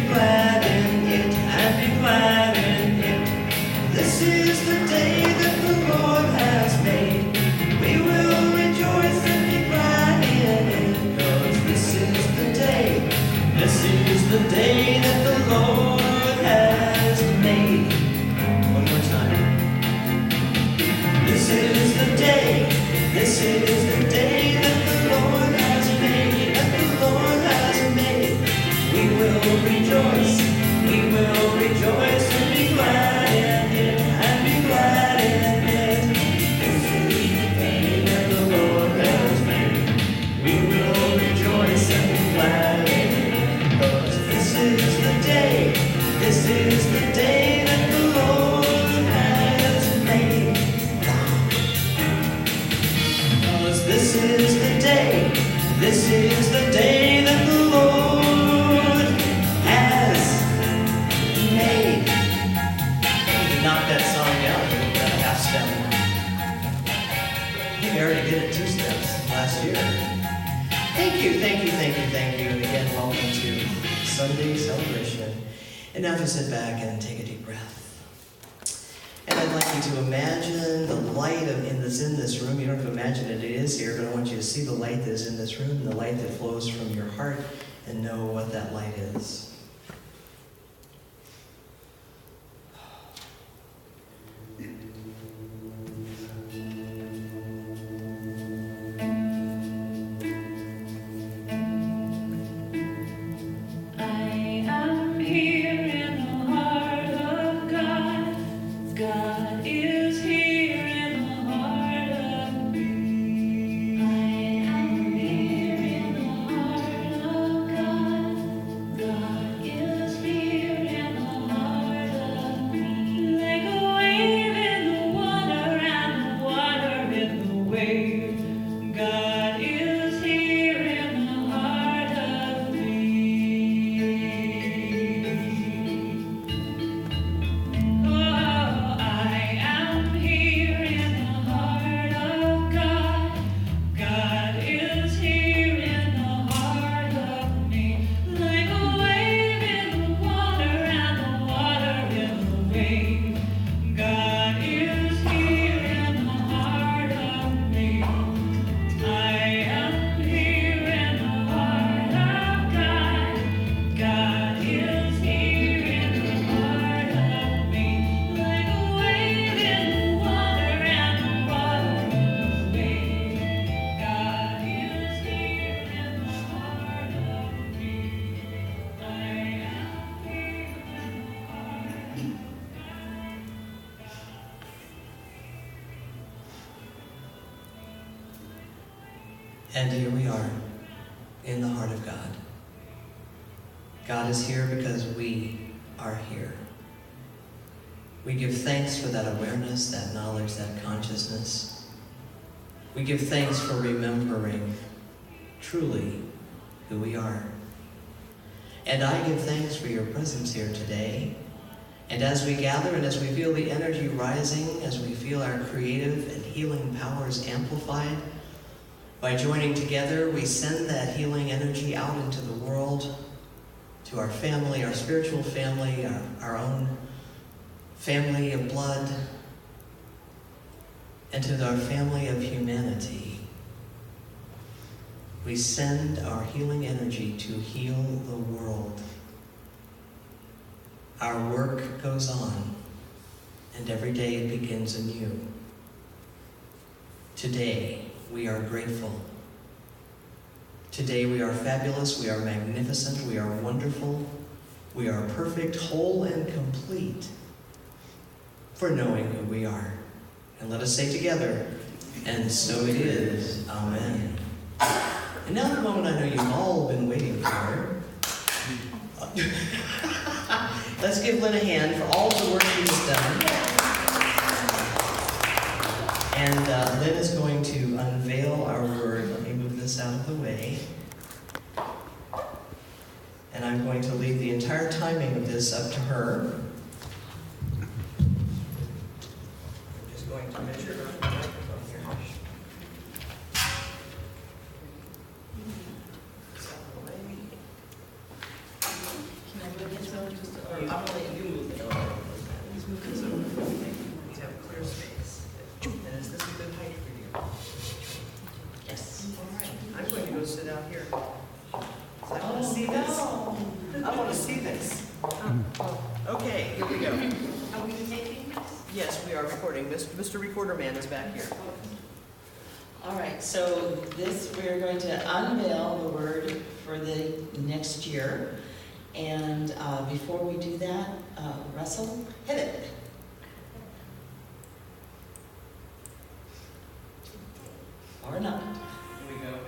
be glad in it, and be glad in it. This is the day that the Lord has made. We will rejoice and be glad in it, 'cause this is the day. This is the day that the Lord has made. One more time. This is the day. This is the day that the Lord has made. That the Lord has made. We will rejoice. We will rejoice and be glad in it. And be glad in it. This is the day that the Lord has made. We will rejoice and be glad in it. 'Cause this is the day. This is the day that the Lord has made. 'Cause this is the day. This is the day that the Lord has made. You knocked that song down. You got a half step. I think I already did it 2 steps last year. Thank you, thank you, thank you, thank you. And again, welcome to Sunday celebration. And now just sit back and take a deep breath. And I'd like you to imagine the light that's in this room. You don't have to imagine it is here, but I want you to see the light that is in this room, the light that flows from your heart, and know what that light is. And here we are, in the heart of God. God is here because we are here. We give thanks for that awareness, that knowledge, that consciousness. We give thanks for remembering truly who we are. And I give thanks for your presence here today. And as we gather and as we feel the energy rising, as we feel our creative and healing powers amplified, by joining together, we send that healing energy out into the world, to our family, our spiritual family, our own family of blood, and to our family of humanity. We send our healing energy to heal the world. Our work goes on, and every day it begins anew. Today, we are grateful. Today we are fabulous, we are magnificent, we are wonderful, we are perfect, whole, and complete for knowing who we are. And let us say together, and so it is. Amen. And now the moment I know you've all been waiting for. Let's give Lynn a hand for all the work she has done. And Lynn is going to unveil our word. Let me move this out of the way. And I'm going to leave the entire timing of this up to her. I'm just going to measure the microphone here. Or I'm gonna let you move it over. He's moving this over. We have clear space. And is this a good height for you? Yes. All right. I'm going to go sit out here. I want to see this. I want to see this. Okay, here we go. Are we taking this? Yes, we are recording. Mr. Recorder Man is back here. All right, so we're going to unveil the word for the next year. And before we do that, Russell, hit it. Or not. Here we go.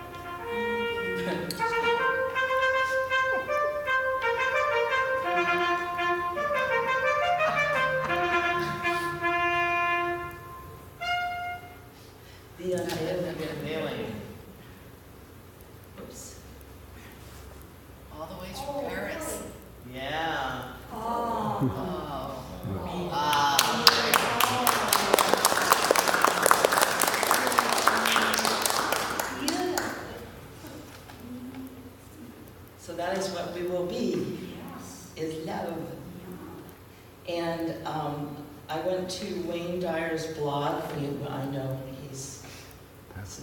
The Unveiling. Oops. All the way from Paris. Yeah. Oh. So that is what we will be, is love. And I went to Wayne Dyer's blog. I know this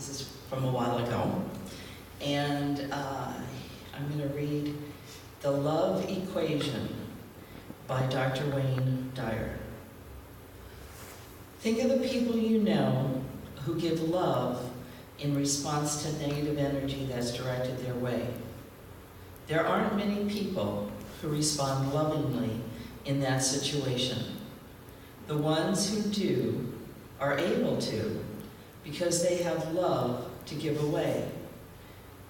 is from a while ago. And I'm going to read The Love Equation by Dr. Wayne Dyer. Think of the people you know who give love in response to negative energy that's directed their way. There aren't many people who respond lovingly in that situation. The ones who do are able to because they have love to give away.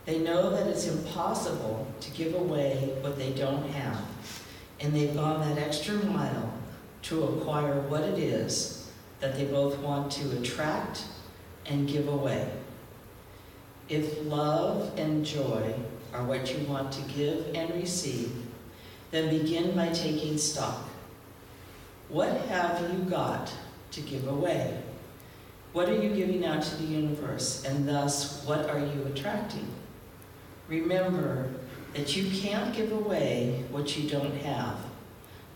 They know that it's impossible to give away what they don't have, and they've gone that extra mile to acquire what it is that they both want to attract and give away. If love and joy are what you want to give and receive, then begin by taking stock. What have you got to give away? What are you giving out to the universe, and thus, what are you attracting? Remember that you can't give away what you don't have,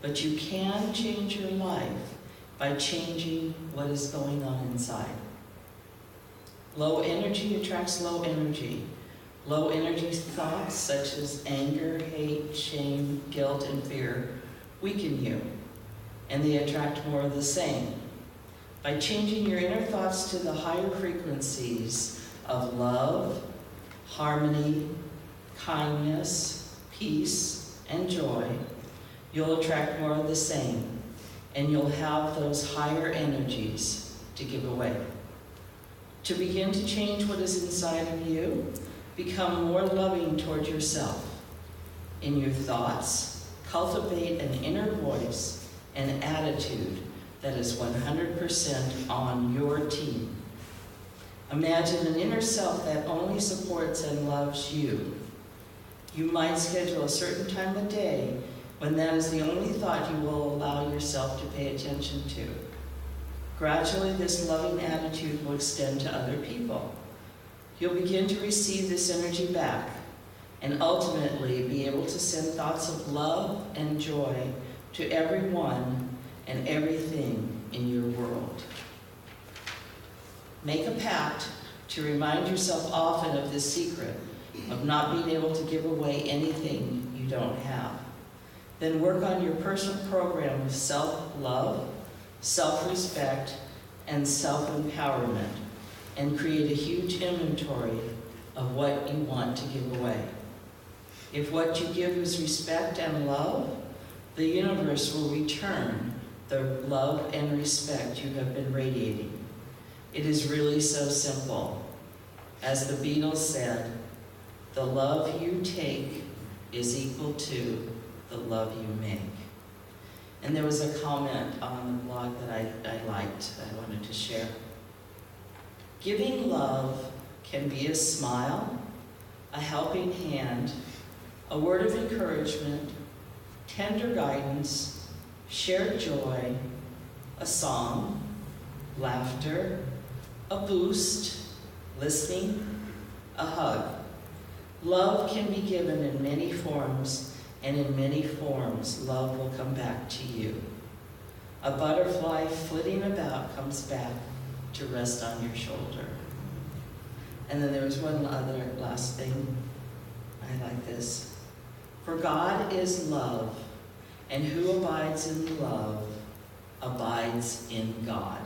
but you can change your life by changing what is going on inside. Low energy attracts low energy. Low energy thoughts such as anger, hate, shame, guilt, and fear weaken you, and they attract more of the same. By changing your inner thoughts to the higher frequencies of love, harmony, kindness, peace, and joy, you'll attract more of the same, and you'll have those higher energies to give away. To begin to change what is inside of you, become more loving toward yourself. In your thoughts, cultivate an inner voice and attitude that is 100% on your team. Imagine an inner self that only supports and loves you. You might schedule a certain time of day when that is the only thought you will allow yourself to pay attention to. Gradually, this loving attitude will extend to other people. You'll begin to receive this energy back and ultimately be able to send thoughts of love and joy to everyone and everything in your world. Make a pact to remind yourself often of this secret of not being able to give away anything you don't have. Then work on your personal program of self-love, self-respect, and self-empowerment, and create a huge inventory of what you want to give away. If what you give is respect and love, the universe will return the love and respect you have been radiating. It is really so simple. As the Beatles said, the love you take is equal to the love you make. And there was a comment on the blog that I liked, that I wanted to share. Giving love can be a smile, a helping hand, a word of encouragement, tender guidance, shared joy, a song, laughter, a boost, listening, a hug. Love can be given in many forms, and in many forms, love will come back to you. A butterfly flitting about comes back to rest on your shoulder. And then there was one other last thing. I like this. For God is love, and who abides in love abides in God.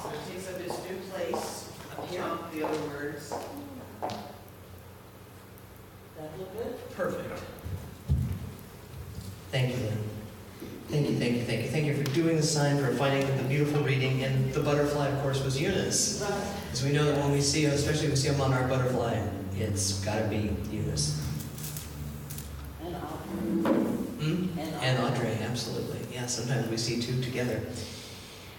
So it takes up its new place up here, the other words. That look good? Perfect. Thank you, Lynn. Thank you, thank you, thank you. Thank you for doing the sign, for finding the beautiful reading. And the butterfly, of course, was Eunice. Because we know that when we see, especially when we see a monarch butterfly, it's got to be Eunice. And Audrey. And Audrey, absolutely. Yeah, sometimes we see two together.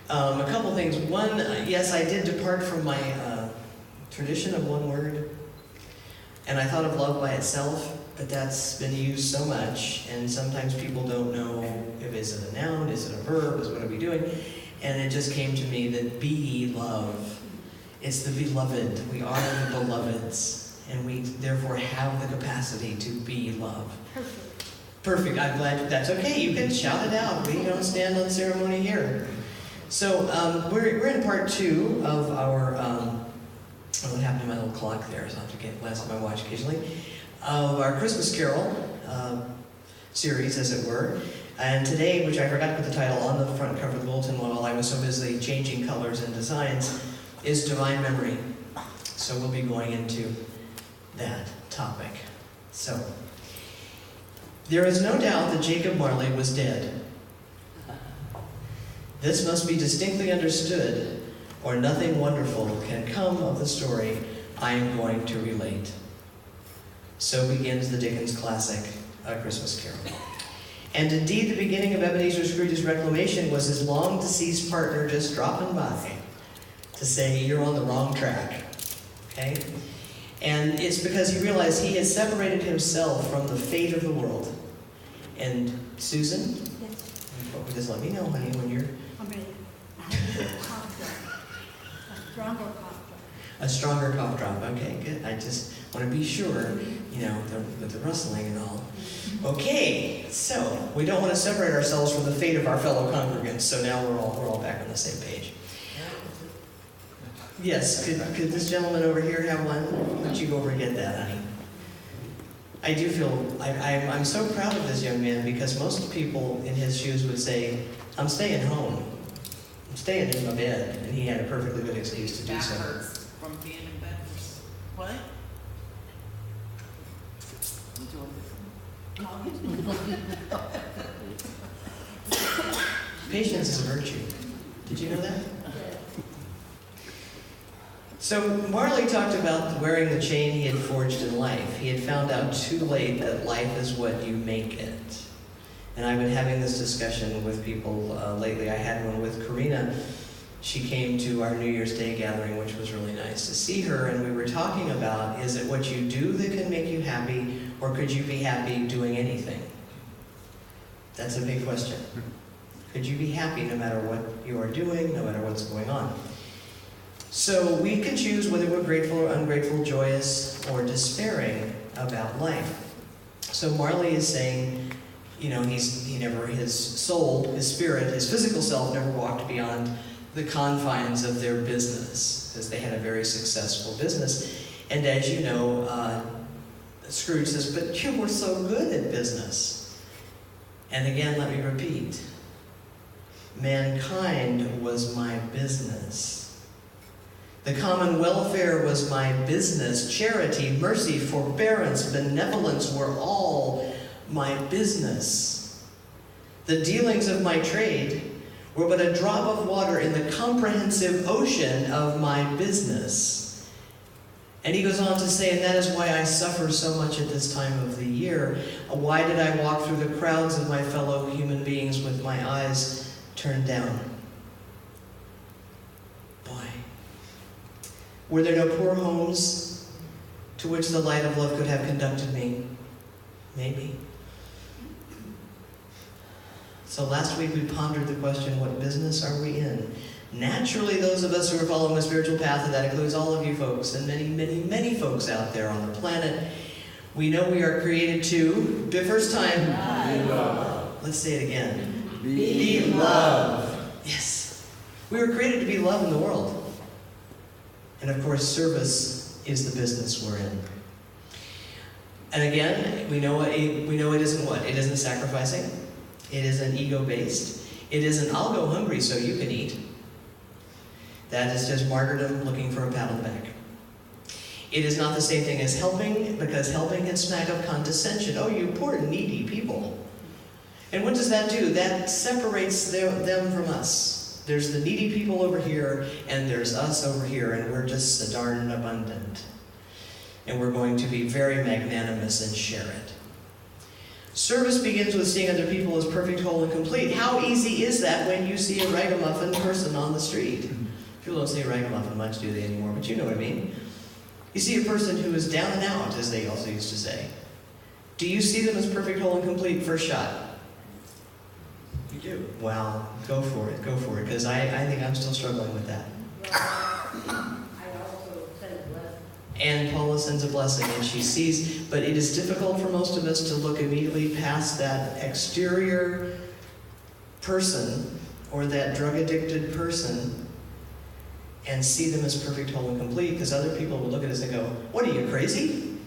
A couple things. One, yes, I did depart from my tradition of one word. And I thought of love by itself, but that's been used so much, and sometimes people don't know if is it a noun, is it a verb, what are we doing? And it just came to me that be love. It's the beloved. We are the beloveds, and we therefore have the capacity to be love. Perfect. I'm glad that's okay. You can shout it out. We don't stand on ceremony here. So we're in part 2 of our. What happened to my little clock there? So I have to glance at my watch occasionally. Of our Christmas Carol series, as it were. And today, which I forgot to put the title on the front cover of the bulletin while I was so busy changing colors and designs, is Divine Memory. So we'll be going into that topic. So, there is no doubt that Jacob Marley was dead. This must be distinctly understood, or nothing wonderful can come of the story I am going to relate. So begins the Dickens classic, A Christmas Carol. And indeed, the beginning of Ebenezer Scrooge's reclamation was his long-deceased partner just dropping by to say, you're on the wrong track. Okay? And it's because he realized he had separated himself from the fate of the world. And Susan? Yes, Just let me know, honey, when you're... I'm ready. I have a cough drop. A stronger cough drop. A stronger cough drop. Okay, good. I just want to be sure, with the rustling and all. Okay, so we don't want to separate ourselves from the fate of our fellow congregants. So now we're all back on the same page. Yes, could this gentleman over here have one? Why don't you go over and get that, honey? I do feel I'm so proud of this young man, because most people in his shoes would say, "I'm staying home. I'm staying in my bed," and he had a perfectly good excuse to do so. Back hurts from being in bed. What? Patience is a virtue. Did you know that? So Marley talked about wearing the chain he had forged in life. He had found out too late that life is what you make it. And I've been having this discussion with people lately. I had one with Karina. She came to our New Year's Day gathering, which was really nice to see her, and we were talking about, is it what you do that can make you happy, or could you be happy doing anything? That's a big question. Could you be happy no matter what you are doing, no matter what's going on? So we can choose whether we're grateful or ungrateful, joyous or despairing about life. So Marley is saying, his soul, his spirit, his physical self never walked beyond the confines of their business, because they had a very successful business. And as you know, Scrooge says, "But you were so good at business." And again, let me repeat, mankind was my business. The common welfare was my business. Charity, mercy, forbearance, benevolence were all my business. The dealings of my trade were but a drop of water in the comprehensive ocean of my business. And he goes on to say, and that is why I suffer so much at this time of the year. Why did I walk through the crowds of my fellow human beings with my eyes turned down? Why? Were there no poor homes to which the light of love could have conducted me? Maybe. So last week we pondered the question, what business are we in? Naturally, those of us who are following a spiritual path, and that includes all of you folks and many, many, many folks out there on the planet, we know we are created to, the first time, Be love. Let's say it again. Be love. Yes. We were created to be love in the world. And of course, service is the business we're in. And again, we know it isn't what? It isn't sacrificing. It isn't ego-based. It isn't, I'll go hungry so you can eat. That is just martyrdom looking for a pat on the back. It is not the same thing as helping, because helping can smack up condescension. Oh, you poor needy people. And what does that do? That separates them from us. There's the needy people over here, and there's us over here, and we're just so darn abundant. And we're going to be very magnanimous and share it. Service begins with seeing other people as perfect, whole, and complete. How easy is that when you see a ragamuffin person on the street? People don't say ragamuffin much, do they, anymore? But you know what I mean. You see a person who is down and out, as they also used to say. Do you see them as perfect, whole, and complete first shot? You do. Well, go for it, because I think I'm still struggling with that. And Paula sends a blessing, and she sees, but it is difficult for most of us to look immediately past that exterior person or that drug-addicted person and see them as perfect, whole, and complete, because other people will look at us and go, what are you, crazy?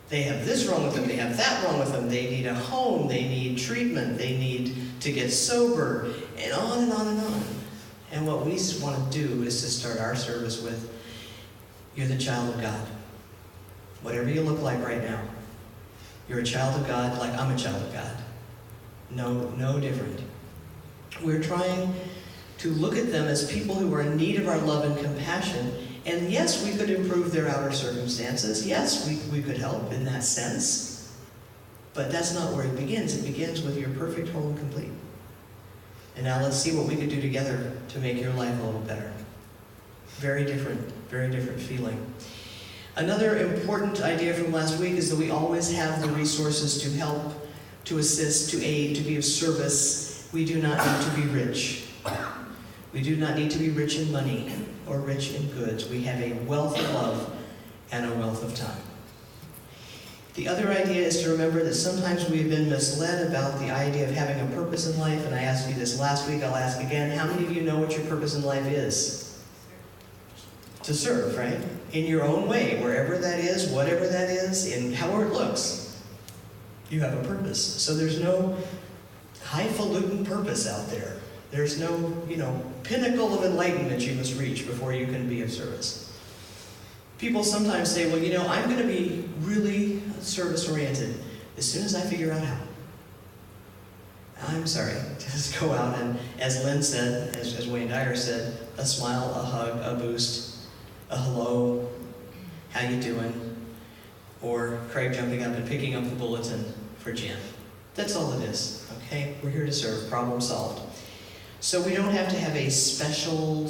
They have this wrong with them, they have that wrong with them, they need a home, they need treatment, they need to get sober, and on and on and on. And what we want to do is to start our service with, you're the child of God. Whatever you look like right now, you're a child of God like I'm a child of God. No different. We're trying to look at them as people who are in need of our love and compassion. And yes, we could improve their outer circumstances. Yes, we could help in that sense. But that's not where it begins. It begins with you're perfect, whole, and complete. And now let's see what we could do together to make your life a little better. Very different feeling. Another important idea from last week is that we always have the resources to help, to assist, to aid, to be of service. We do not need to be rich. We do not need to be rich in money or rich in goods. We have a wealth of love and a wealth of time. The other idea is to remember that sometimes we've been misled about the idea of having a purpose in life, and I asked you this last week, I'll ask again. How many of you know what your purpose in life is? To serve, right? In your own way, wherever that is, whatever that is, in however it looks, you have a purpose. So there's no highfalutin purpose out there. There's no, pinnacle of enlightenment you must reach before you can be of service. People sometimes say, well, I'm going to be really service-oriented as soon as I figure out how. I'm sorry, just go out and, as Lynn said, as Wayne Dyer said, a smile, a hug, a boost, a hello, how you doing? Or Craig jumping up and picking up the bulletin for Jan. That's all it is, okay? We're here to serve, problem solved. So we don't have to have a special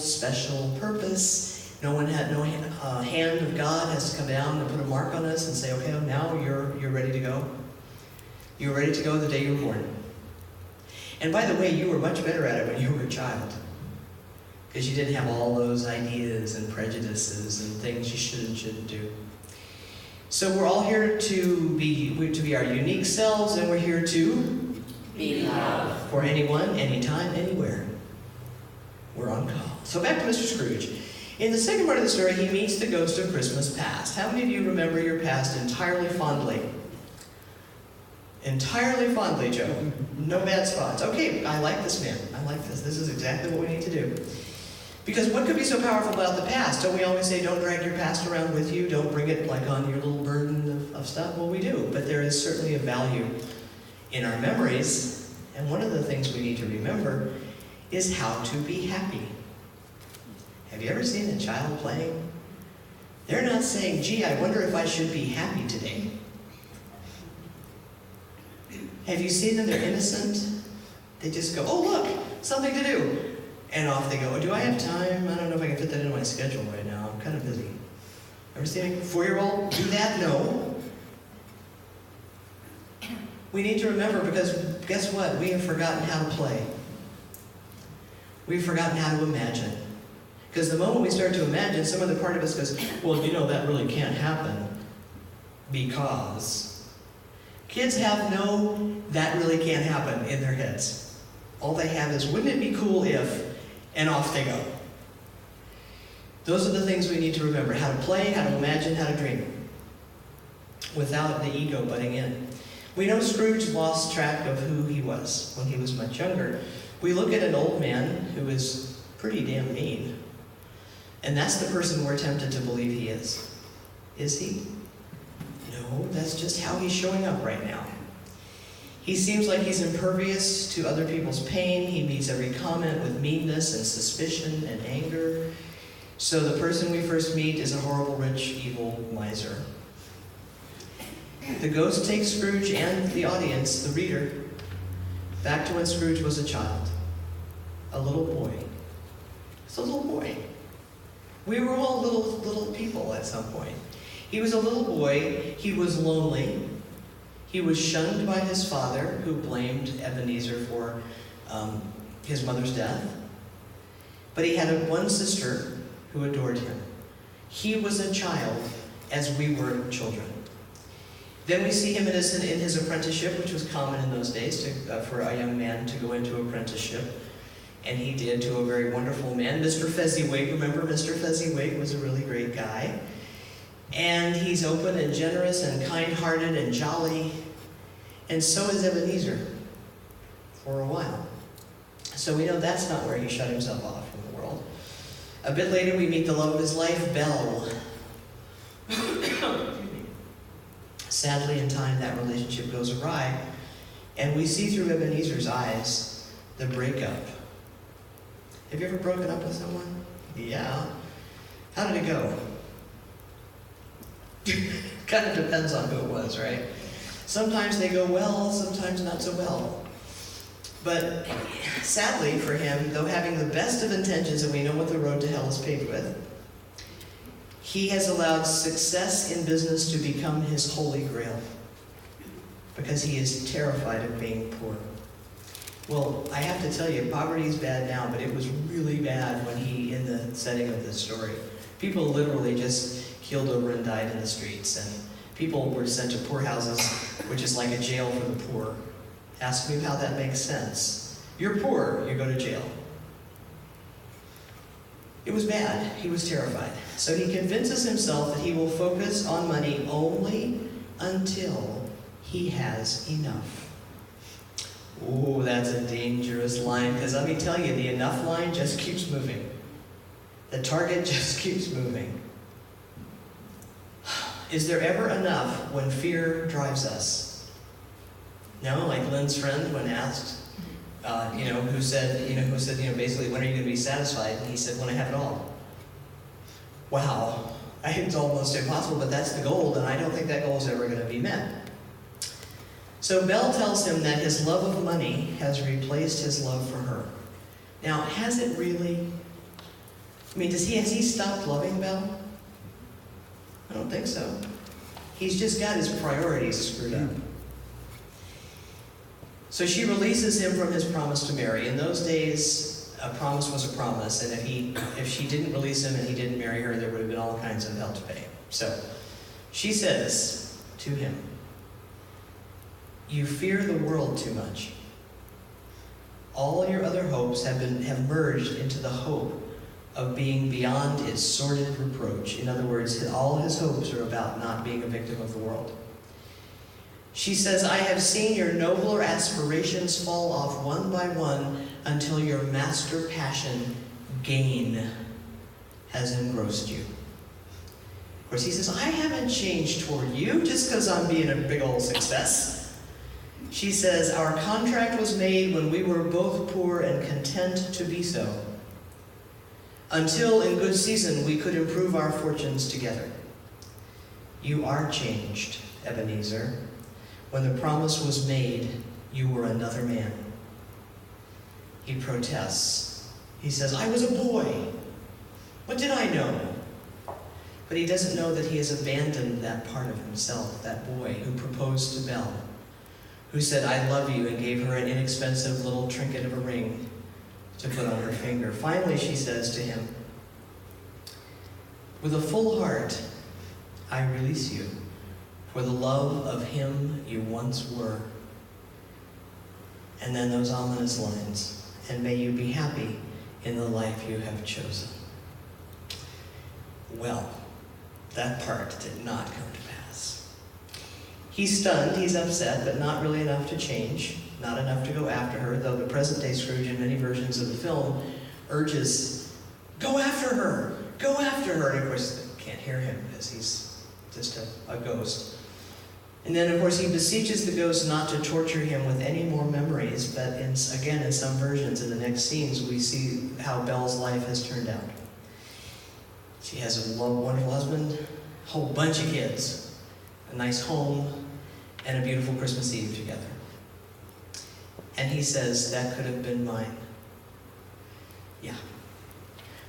purpose. No hand of God has to come down and put a mark on us and say, okay, now you're ready to go. You're ready to go the day you were born. And by the way, you were much better at it when you were a child, because you didn't have all those ideas and prejudices and things you should and shouldn't do. So we're all here to be our unique selves, and we're here to Be love. For anyone, anytime, anywhere. We're on call. So back to Mr. Scrooge. In the second part of the story, he meets the ghost of Christmas past. How many of you remember your past entirely fondly? Entirely fondly, Joe. No bad spots. Okay, I like this man. I like this. This is exactly what we need to do. Because what could be so powerful about the past? Don't we always say, don't drag your past around with you, don't bring it like on your little burden of stuff? Well, we do, but there is certainly a value in our memories, and one of the things we need to remember is how to be happy. Have you ever seen a child playing? They're not saying, gee, I wonder if I should be happy today. Have you seen them? They're innocent. They just go, oh, look, something to do. And off they go. Do I have time? I don't know if I can fit that in my schedule right now. I'm kind of busy. Ever seen a 4-year-old do that? No. We need to remember, because guess what? We have forgotten how to play. We've forgotten how to imagine. Because the moment we start to imagine, some other part of us goes, well, you know, that really can't happen. Because kids have no, that really can't happen in their heads. All they have is, wouldn't it be cool if, and off they go. Those are the things we need to remember. How to play, how to imagine, how to dream. Without the ego butting in. We know Scrooge lost track of who he was when he was much younger. We look at an old man who is pretty damn mean. And that's the person we're tempted to believe he is. Is he? No, that's just how he's showing up right now. He seems like he's impervious to other people's pain. He meets every comment with meanness and suspicion and anger. So the person we first meet is a horrible, rich, evil miser. The ghost takes Scrooge and the audience, the reader, back to when Scrooge was a child. A little boy. Just a little boy. We were all little people at some point. He was a little boy. He was lonely. He was shunned by his father, who blamed Ebenezer for his mother's death. But he had one sister who adored him. He was a child as we were children. Then we see him in his apprenticeship, which was common in those days for a young man to go into apprenticeship. And he did, to a very wonderful man, Mr. Fezziwig. Remember, Mr. Fezziwig was a really great guy. And he's open and generous and kind-hearted and jolly. And so is Ebenezer, for a while. So we know that's not where he shut himself off from the world. A bit later, we meet the love of his life, Belle. Sadly, in time, that relationship goes awry. And we see through Ebenezer's eyes the breakup. Have you ever broken up with someone? Yeah. How did it go? Kind of depends on who it was, right? Sometimes they go well, sometimes not so well. But sadly for him, though having the best of intentions, and we know what the road to hell is paved with, he has allowed success in business to become his holy grail because he is terrified of being poor. Well, I have to tell you, poverty is bad now, but it was really bad when in the setting of this story. People literally just keeled over and died in the streets, and people were sent to poorhouses, which is like a jail for the poor. Ask me how that makes sense. You're poor, you go to jail. It was bad. He was terrified. So he convinces himself that he will focus on money only until he has enough. Oh, that's a dangerous line, because let me tell you, the enough line just keeps moving. The target just keeps moving. Is there ever enough when fear drives us? No, like Lynn's friend when asked, who said, basically, when are you going to be satisfied? And he said, when I have it all. Wow, it's almost impossible, but that's the goal, and I don't think that goal is ever going to be met. So Belle tells him that his love of money has replaced his love for her. Now, has it really? I mean, has he stopped loving Belle? I don't think so. He's just got his priorities screwed up. So she releases him from his promise to marry. In those days, a promise was a promise, and if she didn't release him and he didn't marry her, there would have been all kinds of hell to pay. So she says to him, "You fear the world too much. All your other hopes have merged into the hope of being beyond its sordid reproach." In other words, all his hopes are about not being a victim of the world. She says, "I have seen your nobler aspirations fall off one by one until your master passion, gain, has engrossed you." Of course, he says, "I haven't changed toward you just because I'm being a big old success." She says, "Our contract was made when we were both poor and content to be so, until in good season we could improve our fortunes together. You are changed, Ebenezer. When the promise was made, you were another man." He protests. He says, "I was a boy. What did I know?" But he doesn't know that he has abandoned that part of himself, that boy who proposed to Belle, who said, "I love you," and gave her an inexpensive little trinket of a ring to put on her finger. Finally, she says to him, "With a full heart, I release you for the love of him you once were." And then those ominous lines, "And may you be happy in the life you have chosen." Well, that part did not come to pass. He's stunned, he's upset, but not really enough to change, not enough to go after her, though the present-day Scrooge in many versions of the film urges, "Go after her! Go after her!" And of course, they can't hear him because he's just a ghost. And then, of course, he beseeches the ghost not to torture him with any more memories, but again, in some versions, in the next scenes, we see how Belle's life has turned out. She has a wonderful husband, a whole bunch of kids, a nice home, and a beautiful Christmas Eve together. And he says, "That could have been mine." Yeah.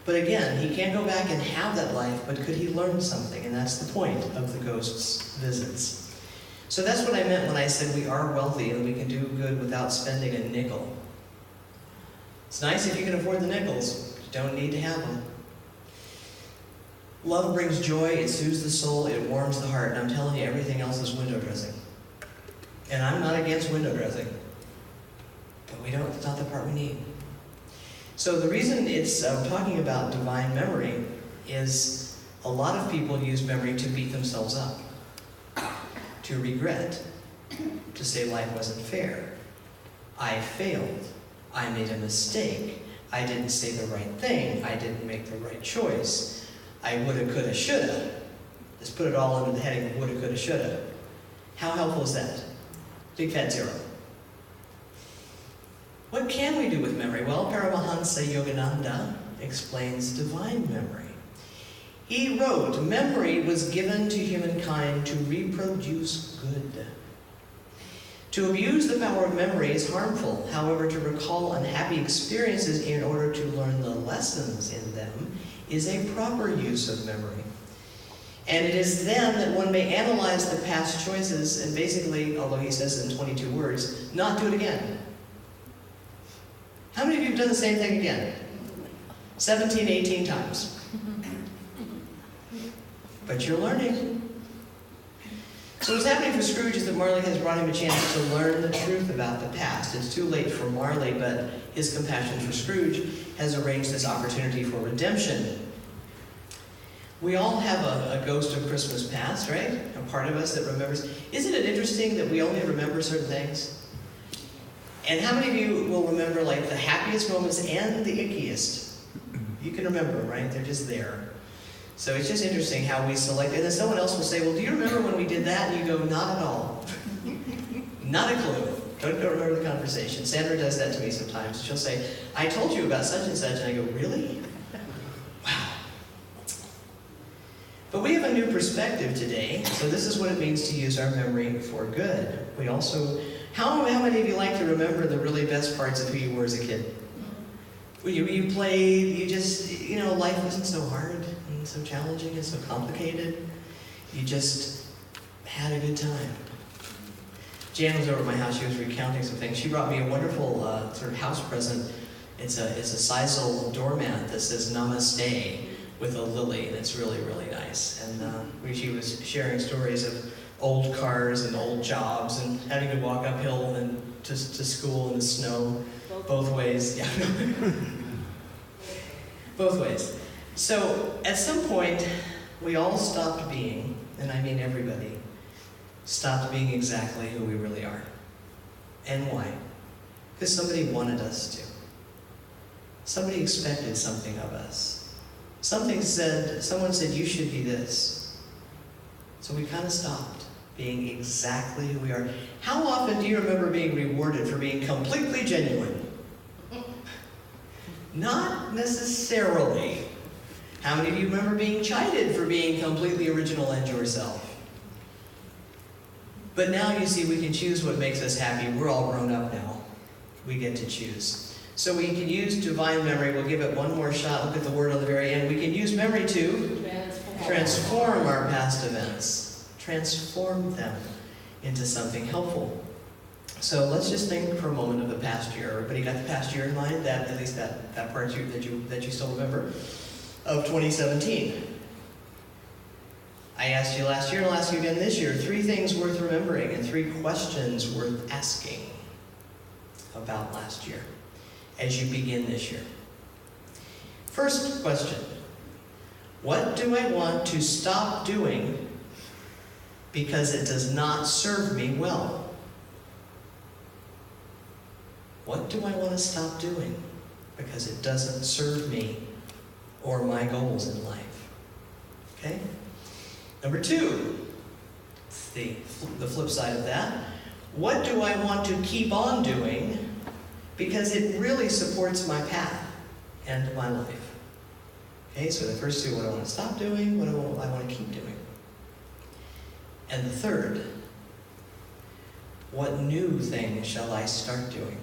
But again, he can't go back and have that life, but could he learn something? And that's the point of the ghost's visits. So that's what I meant when I said we are wealthy and we can do good without spending a nickel. It's nice if you can afford the nickels, but you don't need to have them. Love brings joy, it soothes the soul, it warms the heart, and I'm telling you, everything else is window dressing. And I'm not against window dressing, but it's not the part we need. So the reason it's talking about divine memory is a lot of people use memory to beat themselves up, to regret, to say life wasn't fair. I failed. I made a mistake. I didn't say the right thing. I didn't make the right choice. I woulda, coulda, shoulda. Let's put it all under the heading of woulda, coulda, shoulda. How helpful is that? Big fat zero. What can we do with memory? Well, Paramahansa Yogananda explains divine memory. He wrote, "Memory was given to humankind to reproduce good. To abuse the power of memory is harmful. However, to recall unhappy experiences in order to learn the lessons in them is a proper use of memory. And it is then that one may analyze the past choices and basically, although he says it in 22 words, not do it again." How many of you have done the same thing again? 17, 18 times. But you're learning. So what's happening for Scrooge is that Marley has brought him a chance to learn the truth about the past. It's too late for Marley, but his compassion for Scrooge has arranged this opportunity for redemption. We all have a ghost of Christmas past, right? A part of us that remembers. Isn't it interesting that we only remember certain things? And how many of you will remember like the happiest moments and the ickiest? You can remember, right? They're just there. So it's just interesting how we select. And then someone else will say, "Well, do you remember when we did that?" And you go, "Not at all." Not a clue. Don't remember the conversation. Sandra does that to me sometimes. She'll say, "I told you about such and such." And I go, "Really? Wow." But we have a new perspective today. So this is what it means to use our memory for good. We also, how many of you like to remember the really best parts of who you were as a kid? When you played, life wasn't so hard and so challenging and so complicated. You just had a good time. Jan was over at my house. She was recounting some things. She brought me a wonderful sort of house present. It's a sisal doormat that says "Namaste" with a lily, and it's really, really nice. And she was sharing stories of old cars and old jobs and having to walk uphill and to school in the snow, both ways. Yeah, both ways. So at some point, we all stopped being, and I mean everybody, stopped being exactly who we really are. And why? Because somebody wanted us to. Somebody expected something of us. Someone said, "You should be this." So we kind of stopped being exactly who we are. How often do you remember being rewarded for being completely genuine? Not necessarily. How many of you remember being chided for being completely original and yourself? But now you see we can choose what makes us happy. We're all grown up now. We get to choose. So we can use divine memory. We'll give it one more shot. Look at the word on the very end. We can use memory to transform our past events. Transform them into something helpful. So let's just think for a moment of the past year. Everybody got the past year in mind? That, at least that part that you still remember of 2017. I asked you last year, and I'll ask you again this year, 3 things worth remembering and 3 questions worth asking about last year as you begin this year. First question, what do I want to stop doing because it does not serve me well? What do I want to stop doing because it doesn't serve me or my goals in life? Okay? Number 2, the flip side of that. What do I want to keep on doing because it really supports my path and my life? Okay, so the first 2, what I want to stop doing, what do I want to keep doing? And the third, what new thing shall I start doing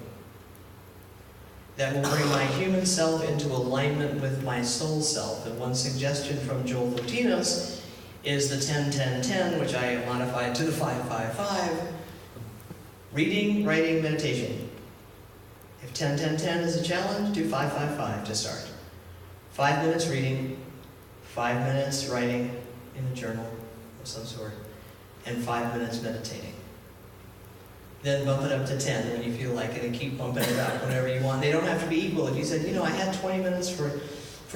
that will bring my human self into alignment with my soul self? And one suggestion from Joel Fotinos is the 10-10-10, which I have modified to the 5-5-5. Reading, writing, meditation. If 10-10-10 is a challenge, do 5-5-5 to start. 5 minutes reading, 5 minutes writing in a journal of some sort, and 5 minutes meditating. Then bump it up to 10 when you feel like it, and keep bumping it up whenever you want. They don't have to be equal. If you said, I had 20 minutes for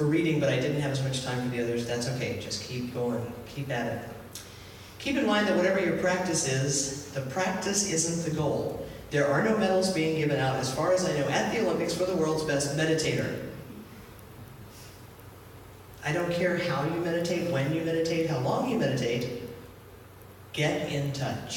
reading, but I didn't have as much time for the others, that's okay. Just keep going. Keep at it. Keep in mind that whatever your practice is, the practice isn't the goal. There are no medals being given out, as far as I know, at the Olympics for the world's best meditator. I don't care how you meditate, when you meditate, how long you meditate. Get in touch.